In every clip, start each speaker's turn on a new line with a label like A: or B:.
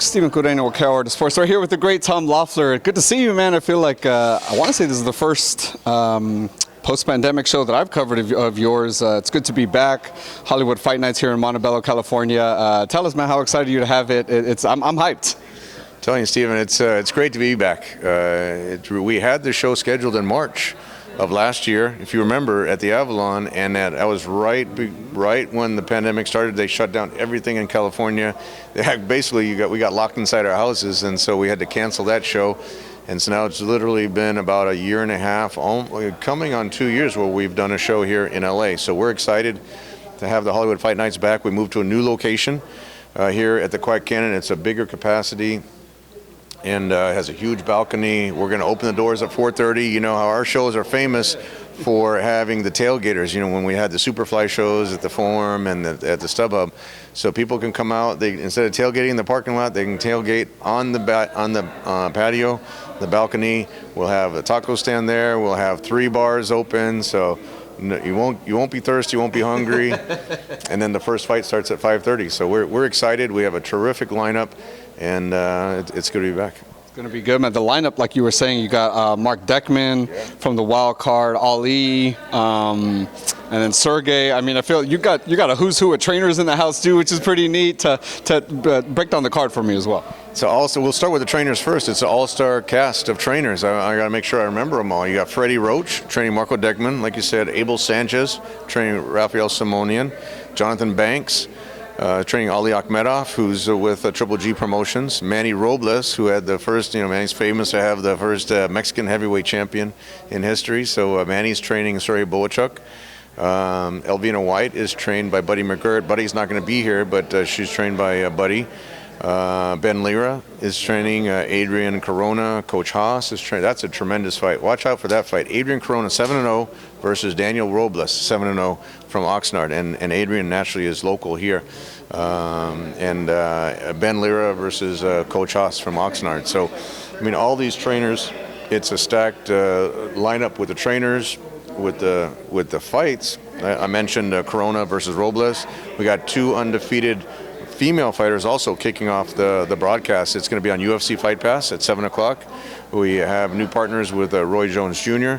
A: Stephen Coreno with Coward Sports. We're here with the great Tom Loffler. Good to see you, man. I feel like I want to say this is the first post-pandemic show that I've covered of yours. It's good to be back. Hollywood Fight Nights here in Montebello, California. Tell us, man, how excited you to have it. I'm hyped.
B: Telling you, Stephen, it's great to be back. We had the show scheduled in March of last year, if you remember, at the Avalon, and that was right when the pandemic started. They shut down everything in California. Basically, we got locked inside our houses, and so we had to cancel that show. And so now it's literally been about a year and a half, coming on 2 years, where we've done a show here in LA. So we're excited to have the Hollywood Fight Nights back. We moved to a new location here at the Quiet Cannon. It's a bigger capacity and has a huge balcony. We're going to open the doors at 4:30. You know how our shows are famous for having the tailgaters, you know, when we had the Superfly shows at the Forum and at the StubHub. So people can come out, instead of tailgating in the parking lot, they can tailgate on the patio, the balcony. We'll have a taco stand there. We'll have 3 bars open, so you won't be thirsty, you won't be hungry. And then the first fight starts at 5:30. So we're excited. We have a terrific lineup, and it's good to be back.
A: It's going to be good, man. The lineup, like you were saying, you got Mark Deckman from the wild card, Ali, and then Sergey. I mean, I feel you got a who's who of trainers in the house too, which is pretty neat. To break down the card for me as well.
B: So also, we'll start with the trainers first. It's an all-star cast of trainers. I got to make sure I remember them all. You got Freddie Roach training Marco Deckman, like you said. Abel Sanchez training Rafael Simonian. Jonathan Banks training Ali Akhmedov, who's with Triple G Promotions. Manny Robles, who had the first, Manny's famous to have the first Mexican heavyweight champion in history. So Manny's training Soraya Boachuk. Elvina White is trained by Buddy McGirt. Buddy's not going to be here, but she's trained by Buddy. Ben Lira is training Adrian Corona. Coach Haas is training. That's a tremendous fight. Watch out for that fight. Adrian Corona 7-0 versus Daniel Robles 7-0 from Oxnard, and Adrian naturally is local here. And Ben Lira versus Coach Haas from Oxnard. So, I mean, all these trainers. It's a stacked lineup with the trainers, with the fights. I mentioned Corona versus Robles. We got 2 undefeated female fighters also kicking off the broadcast. It's going to be on UFC Fight Pass at 7 o'clock. We have new partners with Roy Jones Jr.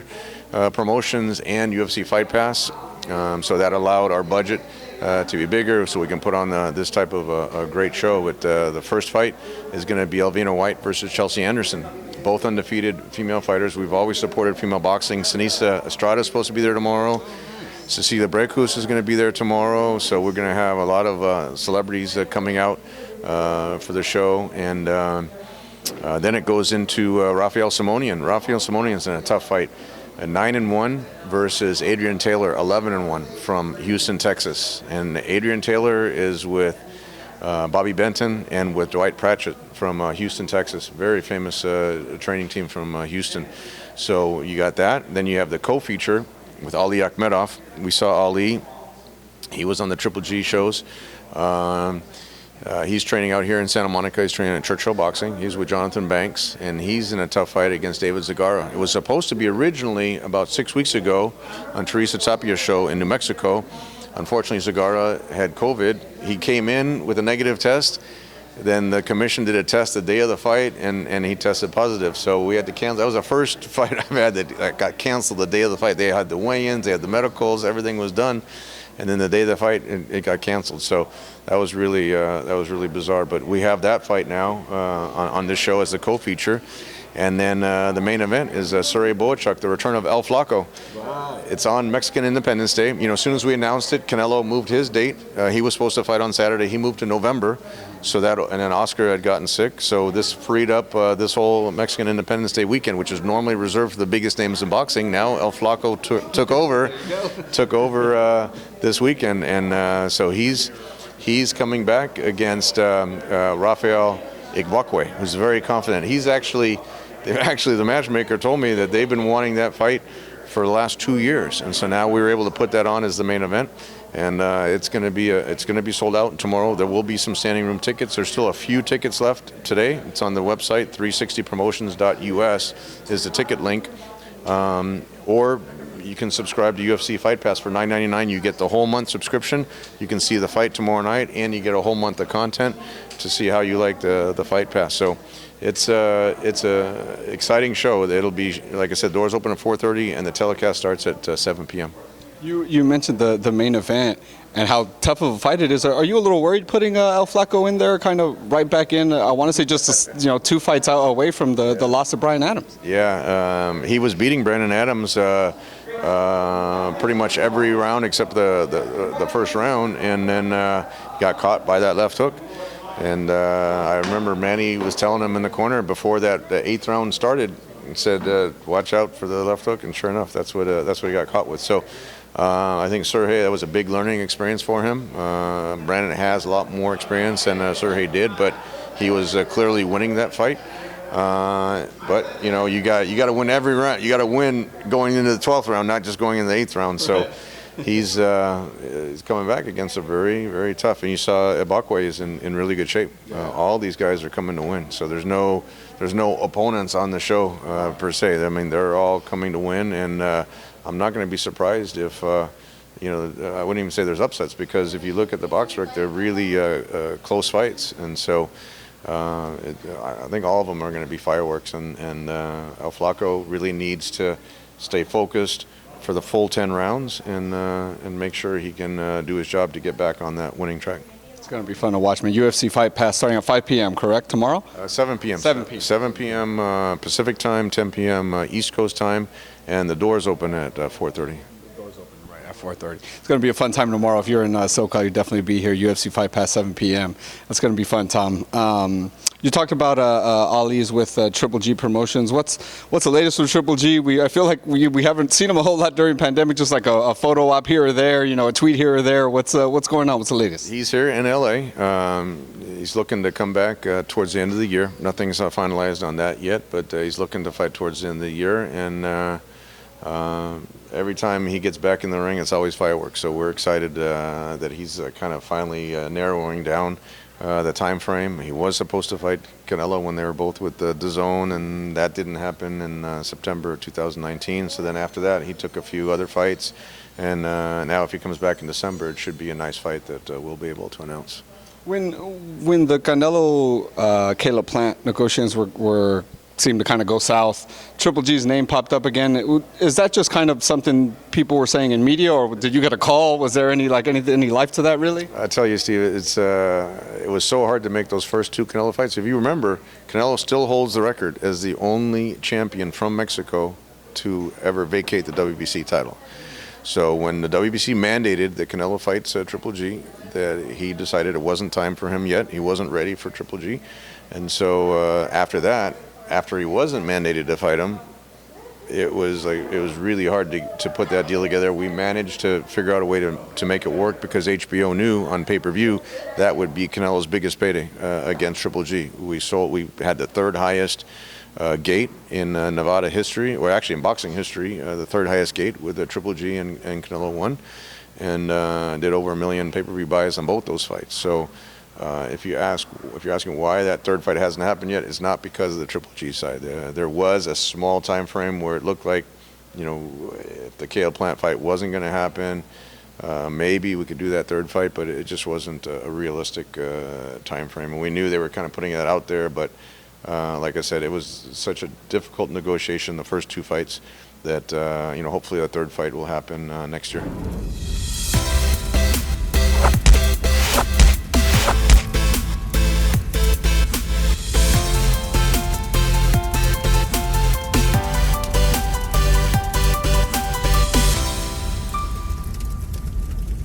B: Promotions and UFC Fight Pass. So that allowed our budget to be bigger, so we can put on this type of a great show. But the first fight is going to be Elvina White versus Chelsea Anderson. Both undefeated female fighters. We've always supported female boxing. Sinisa Estrada is supposed to be there tomorrow. Cecilia Brecus is going to be there tomorrow, so we're going to have a lot of celebrities coming out for the show, and then it goes into Rafael Simonian. Rafael Simonian's in a tough fight, 9-1 versus Adrian Taylor, 11-1 from Houston, Texas, and Adrian Taylor is with Bobby Benton and with Dwight Pratchett from Houston, Texas. Very famous training team from Houston. So you got that. Then you have the co-feature with Ali Akhmedov. We saw Ali. He was on the Triple G shows. He's training out here in Santa Monica. He's training at Churchill Boxing. He's with Jonathan Banks, and he's in a tough fight against David Zagara. It was supposed to be originally about 6 weeks ago on Teresa Tapia's show in New Mexico. Unfortunately, Zagara had COVID. He came in with a negative test. Then the commission did a test the day of the fight, and he tested positive. So we had to cancel. That was the first fight I've had that got canceled the day of the fight. They had the weigh-ins, they had the medicals, everything was done, and then the day of the fight, it got canceled. So that was really bizarre. But we have that fight now on this show as a co-feature. And then the main event is Soraya Boachuk, the return of El Flaco. Wow. It's on Mexican Independence Day. As soon as we announced it, Canelo moved his date. He was supposed to fight on Saturday. He moved to November. And then Oscar had gotten sick. So this freed up this whole Mexican Independence Day weekend, which is normally reserved for the biggest names in boxing. Now El Flaco took over this weekend, and so he's coming back against Rafael Igwakwe, who's very confident. The matchmaker told me that they've been wanting that fight for the last 2 years, and so now we were able to put that on as the main event, and it's going to be sold out tomorrow. There will be some standing room tickets. There's still a few tickets left today. It's on the website. 360promotions.us is the ticket link, or you can subscribe to UFC Fight Pass for $9.99. You get the whole month subscription. You can see the fight tomorrow night, and you get a whole month of content to see how you like the Fight Pass. So it's a exciting show. It'll be, like I said, doors open at 4:30, and the telecast starts at 7 p.m.
A: You mentioned the main event and how tough of a fight it is. Are you a little worried putting El Flaco in there, kind of right back in? I want to say just 2 fights out away from the loss of Brian Adams.
B: Yeah, he was beating Brandon Adams pretty much every round except the first round, and then got caught by that left hook. And I remember Manny was telling him in the corner before the 8th round started, and said, "Watch out for the left hook." And sure enough, that's what he got caught with. So I think Sergey, that was a big learning experience for him. Brandon has a lot more experience than Sergey did, but he was clearly winning that fight. But you got to win every round. You got to win going into the 12th round, not just going into the 8th round. So he's coming back against a very, very tough. And you saw Ibakwe is in really good shape. All these guys are coming to win. So there's no opponents on the show per se. I mean, they're all coming to win, and I'm not going to be surprised if I wouldn't even say there's upsets, because if you look at the box rec, they're really close fights, and so I think all of them are going to be fireworks. And El Flaco really needs to stay focused for the full 10 rounds and make sure he can do his job to get back on that winning track.
A: It's going to be fun to watch, man. UFC Fight Pass starting at 5 p.m., correct, tomorrow?
B: 7 p.m.
A: 7 p.m.
B: 7 p.m. Pacific time, 10 p.m. East Coast time, and the doors open at 4:30.
A: Doors open right at 4:30. It's going to be a fun time tomorrow. If you're in SoCal, you'll definitely be here. UFC Fight Pass, 7 p.m. That's going to be fun, Tom. You talked about Ali's with Triple G Promotions. What's the latest with Triple G? I feel like we haven't seen him a whole lot during pandemic. Just like a photo op here or there, a tweet here or there. What's going on? What's the latest?
B: He's here in LA. He's looking to come back towards the end of the year. Nothing's finalized on that yet, but he's looking to fight towards the end of the year. And every time he gets back in the ring, it's always fireworks. So we're excited that he's kind of finally narrowing down the time frame. He was supposed to fight Canelo when they were both with the DAZN, and that didn't happen in September 2019. So then after that, he took a few other fights, and now if he comes back in December, it should be a nice fight that we'll be able to announce.
A: When the Canelo Caleb Plant negotiations were seemed to kind of go south, Triple G's name popped up again. Is that just kind of something people were saying in media, or did you get a call? Was there any life to that, really?
B: I tell you, Steve, it was so hard to make those first 2 Canelo fights. If you remember, Canelo still holds the record as the only champion from Mexico to ever vacate the WBC title. So when the WBC mandated that Canelo fights Triple G, that he decided it wasn't time for him yet. He wasn't ready for Triple G, and so after that, after he wasn't mandated to fight him, it was really hard to put that deal together. We managed to figure out a way to make it work, because HBO knew on pay-per-view that would be Canelo's biggest payday against Triple G. We had the 3rd highest gate in Nevada history, or actually in boxing history, the 3rd highest gate with Triple G and Canelo won, and did over 1 million pay-per-view buys on both those fights. So if you're asking why that 3rd fight hasn't happened yet, it's not because of the Triple G side. There was a small time frame where it looked like, if the Caleb Plant fight wasn't going to happen, maybe we could do that 3rd fight, but it just wasn't a realistic time frame. And we knew they were kind of putting that out there, but like I said, it was such a difficult negotiation, the first 2 fights, that hopefully the 3rd fight will happen next year.